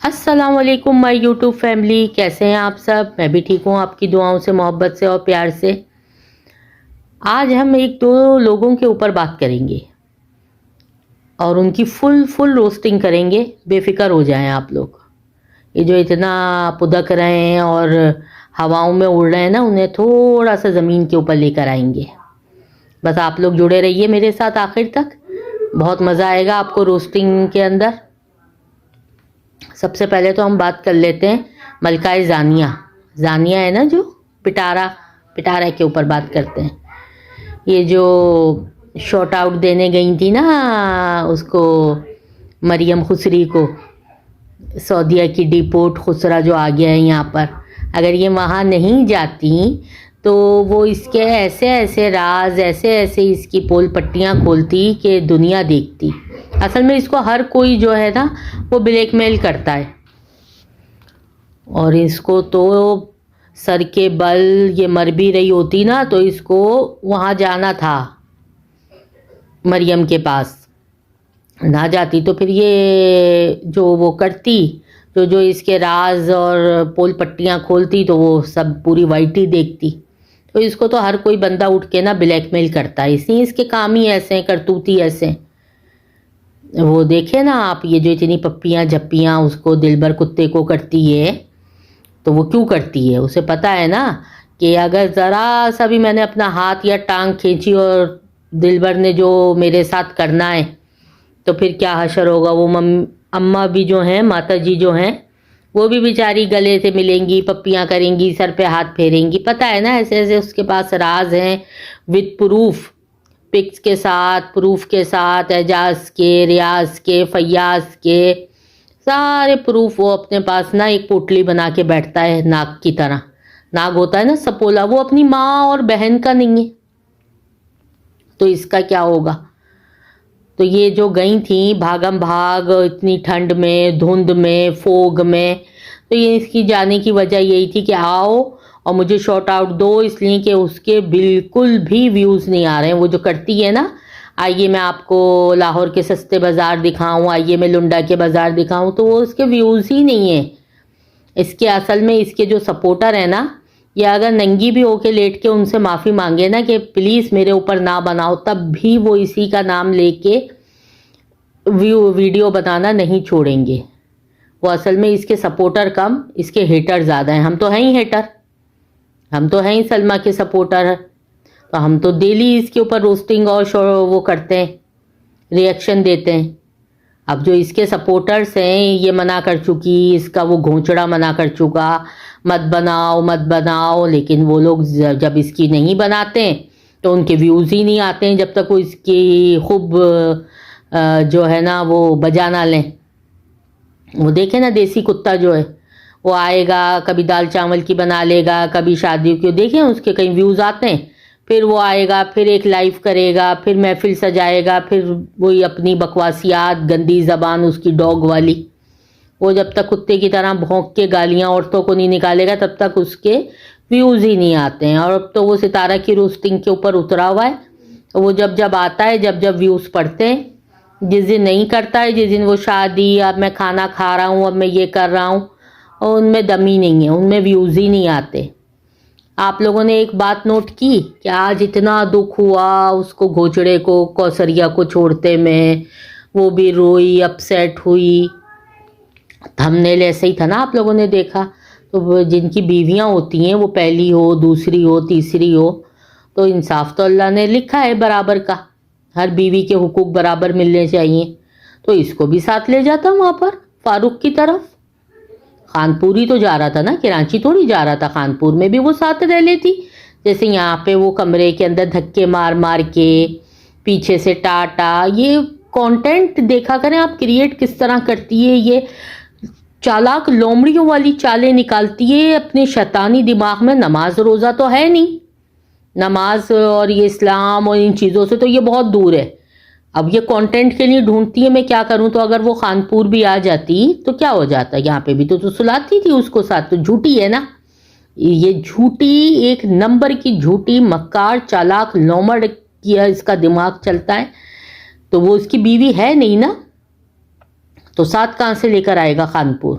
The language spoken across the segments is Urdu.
السلام علیکم مائی یوٹیوب فیملی، کیسے ہیں آپ سب؟ میں بھی ٹھیک ہوں، آپ کی دعاؤں سے، محبت سے اور پیار سے۔ آج ہم ایک دو لوگوں کے اوپر بات کریں گے اور ان کی فل روسٹنگ کریں گے۔ بے فکر ہو جائیں آپ لوگ۔ یہ جو اتنا پدک رہے ہیں اور ہواؤں میں اڑ رہے ہیں نا، انہیں تھوڑا سا زمین کے اوپر لے کر آئیں گے۔ بس آپ لوگ جڑے رہیے میرے ساتھ آخر تک، بہت مزہ آئے گا آپ کو روسٹنگ کے اندر۔ سب سے پہلے تو ہم بات کر لیتے ہیں ملکہ زانیہ ہے نا، جو پٹارا کے اوپر بات کرتے ہیں۔ یہ جو شارٹ آؤٹ دینے گئی تھی نا اس کو، مریم خسری کو، سعودیہ کی ڈیپورٹ خسرہ جو آ گیا ہے یہاں پر، اگر یہ وہاں نہیں جاتی تو وہ اس کے ایسے ایسے راز، ایسے ایسے اس کی پول پٹیاں کھولتی کہ دنیا دیکھتی۔ اصل میں اس کو ہر کوئی جو ہے نا وہ بلیک میل کرتا ہے، اور اس کو تو سر کے بل یہ مر بھی رہی ہوتی نا تو اس کو وہاں جانا تھا مریم کے پاس، نہ جاتی تو پھر یہ جو وہ کرتی، جو اس کے راز اور پول پٹیاں کھولتی تو وہ سب پوری وائٹ ہی دیکھتی۔ تو اس کو تو ہر کوئی بندہ اٹھ کے نا بلیک میل کرتا ہے، اس کے کام ہی ایسے ہیں، کرتوتی ایسے ہیں۔ وہ دیکھے نا آپ، یہ جو اتنی پپیاں جھپیاں اس کو دلبر کتے کو کرتی ہے، تو وہ کیوں کرتی ہے؟ اسے پتا ہے نا کہ اگر ذرا سا بھی میں نے اپنا ہاتھ یا ٹانگ کھینچی اور دلبر نے جو میرے ساتھ کرنا ہے تو پھر کیا حشر ہوگا۔ وہ اماں بھی جو ہیں، ماتا جی جو ہیں، وہ بھی بیچاری گلے سے ملیں گی، پپیاں کریں گی، سر پہ ہاتھ پھیریں گی۔ پتہ ہے نا، ایسے ایسے اس کے پاس راز ہیں، وتھ پروف، پکس کے ساتھ، پروف کے ساتھ، اعجاز کے، ریاض کے، فیاض کے، سارے پروف وہ اپنے پاس نا ایک پوٹلی بنا کے بیٹھتا ہے، ناگ کی طرح۔ ناگ ہوتا ہے نا سپولا، وہ اپنی ماں اور بہن کا نہیں ہے تو اس کا کیا ہوگا؟ تو یہ جو گئی تھیں بھاگم بھاگ، اتنی ٹھنڈ میں، دھند میں، فوگ میں، تو یہ اس کی جانے کی وجہ یہی تھی کہ آؤ اور مجھے شارٹ آؤٹ دو، اس لیے کہ اس کے بالکل بھی ویوز نہیں آ رہے ہیں۔ وہ جو کرتی ہے نا، آئیے میں آپ کو لاہور کے سستے بازار دکھاؤں، آئیے میں لنڈا کے بازار دکھاؤں، تو وہ اس کے ویوز ہی نہیں ہیں۔ اس کے اصل میں اس کے جو سپورٹر ہیں نا، یہ اگر ننگی بھی ہو کے لیٹ کے ان سے معافی مانگے نا کہ پلیز میرے اوپر نہ بناؤ، تب بھی وہ اسی کا نام لے کے ویڈیو بنانا نہیں چھوڑیں گے۔ وہ اصل میں اس کے سپورٹر کم، اس کے ہیٹر زیادہ ہیں۔ ہم تو ہیں ہی ہیٹر، ہم تو ہیں ہی سلما کے سپورٹر، تو ہم تو ڈیلی اس کے اوپر روسٹنگ اور وہ کرتے ہیں، ریئیکشن دیتے ہیں۔ اب جو اس کے سپورٹرز ہیں، یہ منع کر چکی، اس کا وہ گھونچڑا منع کر چکا، مت بناؤ مت بناؤ، لیکن وہ لوگ جب اس کی نہیں بناتے ہیں تو ان کے ویوز ہی نہیں آتے ہیں جب تک وہ اس کی خوب جو ہے نا وہ بجا نہ لیں۔ وہ دیکھیں نا دیسی کتا جو ہے، وہ آئے گا، کبھی دال چاول کی بنا لے گا، کبھی شادیوں کی، دیکھیں اس کے کہیں ویوز آتے ہیں، پھر وہ آئے گا، پھر ایک لائیو کرے گا، پھر محفل سجائے گا، پھر وہی اپنی بکواسیات، گندی زبان اس کی ڈاگ والی، وہ جب تک کتے کی طرح بھونک کے گالیاں عورتوں کو نہیں نکالے گا تب تک اس کے ویوز ہی نہیں آتے ہیں۔ اور اب تو وہ ستارہ کی روسٹنگ کے اوپر اترا ہوا ہے، وہ جب آتا ہے، جب ویوز پڑھتے ہیں، جس دن نہیں کرتا ہے، جس دن وہ شادی، اب میں کھانا کھا رہا ہوں، اب میں یہ کر رہا ہوں، اور ان میں دم ہی نہیں ہے، ان میں ویوز ہی نہیں آتے۔ آپ لوگوں نے ایک بات نوٹ کی کہ آج اتنا دکھ ہوا اس کو، گھوچڑے کو، کوثریہ کو چھوڑتے میں، وہ بھی روئی، اپسیٹ ہوئی۔ تھمبنیل ایسے ہی تھا نا، آپ لوگوں نے دیکھا۔ تو جن کی بیویاں ہوتی ہیں، وہ پہلی ہو، دوسری ہو، تیسری ہو، تو انصاف تو اللہ نے لکھا ہے برابر کا، ہر بیوی کے حقوق برابر ملنے چاہیے، تو اس کو بھی ساتھ لے جاتا وہاں پر فاروق کی طرف۔ خانپوری تو جا رہا تھا نا، کراچی تھوڑی جا رہا تھا، خانپور میں بھی وہ ساتھ رہ لیتی۔ جیسے یہاں پہ وہ کمرے کے اندر دھکے مار مار کے، پیچھے سے ٹاٹا، یہ کانٹینٹ دیکھا کریں آپ، کریٹ کس طرح کرتی ہے یہ، چالاک لومڑیوں والی چالیں نکالتی ہے اپنے شیطانی دماغ میں۔ نماز روزہ تو ہے نہیں، نماز اور یہ اسلام اور ان چیزوں سے تو یہ بہت دور ہے۔ اب یہ کانٹینٹ کے لیے ڈھونڈتی ہے میں کیا کروں، تو اگر وہ خانپور بھی آ جاتی تو کیا ہو جاتا، یہاں پہ بھی تو سلاتی تھی اس کو ساتھ۔ تو جھوٹی ہے نا یہ، جھوٹی، ایک نمبر کی جھوٹی، مکار، چالاک لومڑ کیا اس کا دماغ چلتا ہے۔ تو وہ اس کی بیوی ہے نہیں نا، تو ساتھ کہاں سے لے کر آئے گا خانپور؟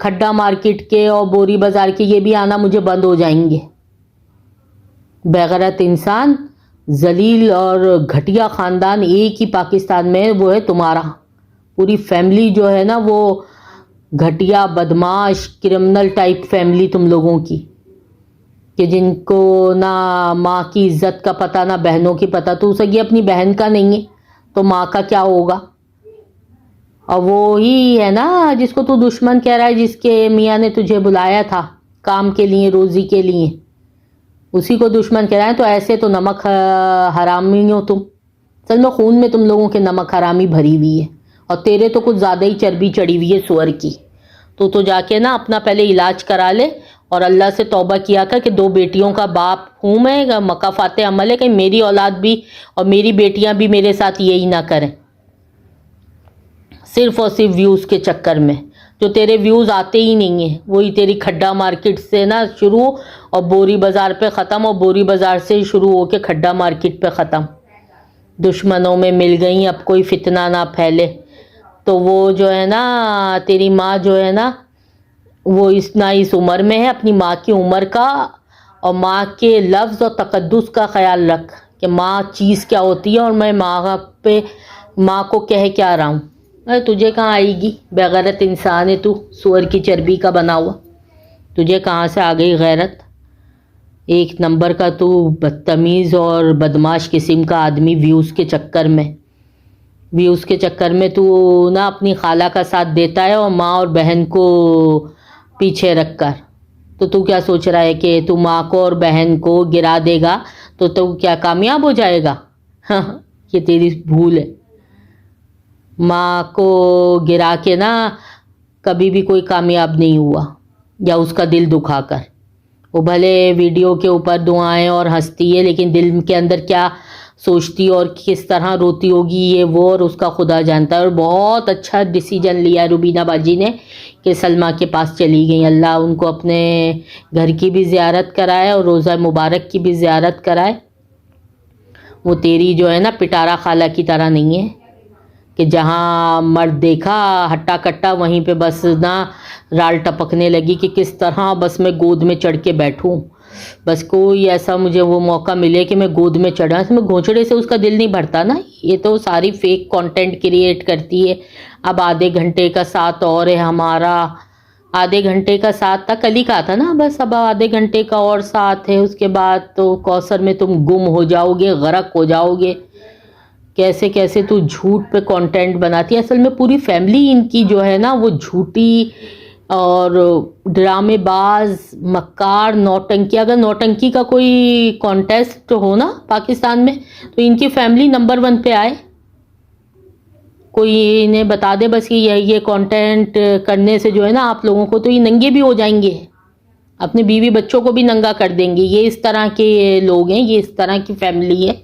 کھڈا مارکیٹ کے اور بوری بازار کے یہ بھی آنا مجھے بند ہو جائیں گے. بےغیرت انسان، ذلیل اور گھٹیا خاندان ایک ہی پاکستان میں، وہ ہے تمہارا. پوری فیملی جو ہے نا وہ گھٹیا بدماش کرمنل ٹائپ فیملی تم لوگوں کی، کہ جن کو نہ ماں کی عزت کا پتہ نہ بہنوں کی پتہ. تو سگی اپنی بہن کا نہیں ہے تو ماں کا کیا ہوگا؟ اور وہی ہے نا جس کو تو دشمن کہہ رہا ہے، جس کے میاں نے تجھے بلایا تھا کام کے لیے، روزی کے لیے، اسی کو دشمن کہہ رہا ہے. تو ایسے تو نمک حرامی ہو تم. اصل میں خون میں تم لوگوں کے نمک حرامی بھری ہوئی ہے، اور تیرے تو کچھ زیادہ ہی چربی چڑھی ہوئی ہے سور کی. تو جا کے نا اپنا پہلے علاج کرا لے اور اللہ سے توبہ کیا کر کہ 2 بیٹیوں کا باپ ہوں میں، مکافات عمل ہے کہ میری اولاد بھی اور میری بیٹیاں بھی میرے ساتھ یہی نہ کریں، صرف اور صرف ویوز کے چکر میں. جو تیرے ویوز آتے ہی نہیں ہیں، وہی تیری کھڈا مارکیٹ سے نا شروع اور بوری بازار پہ ختم، اور بوری بازار سے شروع ہو کے کھڈا مارکیٹ پہ ختم. دشمنوں میں مل گئیں، اب کوئی فتنہ نہ پھیلے. تو وہ جو ہے نا تیری ماں جو ہے نا وہ اس عمر میں ہے. اپنی ماں کی عمر کا اور ماں کے لفظ اور تقدس کا خیال رکھ کہ ماں چیز کیا ہوتی ہے، اور میں ماں کو کہہ کیا رہا ہوں. ارے تجھے کہاں آئے گی؟ بےغیرت انسان ہے تو، سور کی چربی کا بنا ہوا. تجھے کہاں سے آ گئی غیرت؟ ایک نمبر کا تو بدتمیز اور بدماش قسم کا آدمی. ویوز کے چکر میں تو نا اپنی خالہ کا ساتھ دیتا ہے، اور ماں اور بہن کو پیچھے رکھ کر. تو کیا سوچ رہا ہے کہ تو ماں کو اور بہن کو گرا دے گا تو کیا کامیاب ہو جائے گا؟ یہ تیری بھول ہے. ماں کو گرا کے نا کبھی بھی کوئی کامیاب نہیں ہوا، یا اس کا دل دکھا کر. وہ بھلے ویڈیو کے اوپر دعائیں اور ہنستی ہے، لیکن دل کے اندر کیا سوچتی اور کس طرح روتی ہوگی یہ وہ اور اس کا خدا جانتا ہے. اور بہت اچھا ڈیسیجن لیا روبینہ باجی نے کہ سلمیٰ کے پاس چلی گئی. اللہ ان کو اپنے گھر کی بھی زیارت کرائے اور روزہ مبارک کی بھی زیارت کرائے. وہ تیری جو ہے نا پٹارا خالہ کی طرح نہیں ہے کہ جہاں مرد دیکھا ہٹا کٹا وہیں پہ بس نہ رال ٹپکنے لگی کہ کس طرح بس میں گود میں چڑھ کے بیٹھوں. بس کوئی ایسا مجھے وہ موقع ملے کہ میں گود میں چڑھا. اس میں گھونچڑے سے اس کا دل نہیں بھرتا نا. یہ تو ساری فیک کانٹینٹ کریٹ کرتی ہے. اب آدھے گھنٹے کا ساتھ اور ہے ہمارا، آدھے گھنٹے کا ساتھ تھا، کل ہی کہا تھا نا، بس اب آدھے گھنٹے کا اور ساتھ ہے. اس کے بعد تو کوثر میں تم گم ہو جاؤ گے، غرق ہو جاؤ گے. کیسے کیسے تو جھوٹ پہ کانٹینٹ بناتی ہے. اصل میں پوری فیملی ان کی جو ہے نا وہ جھوٹی اور ڈرامے باز، مکار، نوٹنکی. اگر نوٹنکی کا کوئی کانٹیسٹ ہو نا پاکستان میں تو ان کی فیملی نمبر 1 پہ آئے. کوئی انہیں بتا دے بس یہ کانٹینٹ کرنے سے جو ہے نا آپ لوگوں کو، تو یہ ننگے بھی ہو جائیں گے، اپنے بیوی بچوں کو بھی ننگا کر دیں گے. یہ اس طرح کے لوگ ہیں، یہ اس طرح کی فیملی ہے.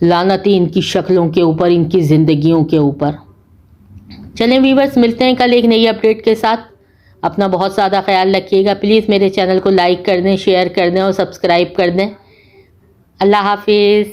لعنتی ان کی شکلوں کے اوپر، ان کی زندگیوں کے اوپر. چلیں ویورز، ملتے ہیں کل ایک نئی اپڈیٹ کے ساتھ. اپنا بہت زیادہ خیال رکھیے گا. پلیز میرے چینل کو لائک کر دیں، شیئر کر دیں اور سبسکرائب کر دیں. اللہ حافظ.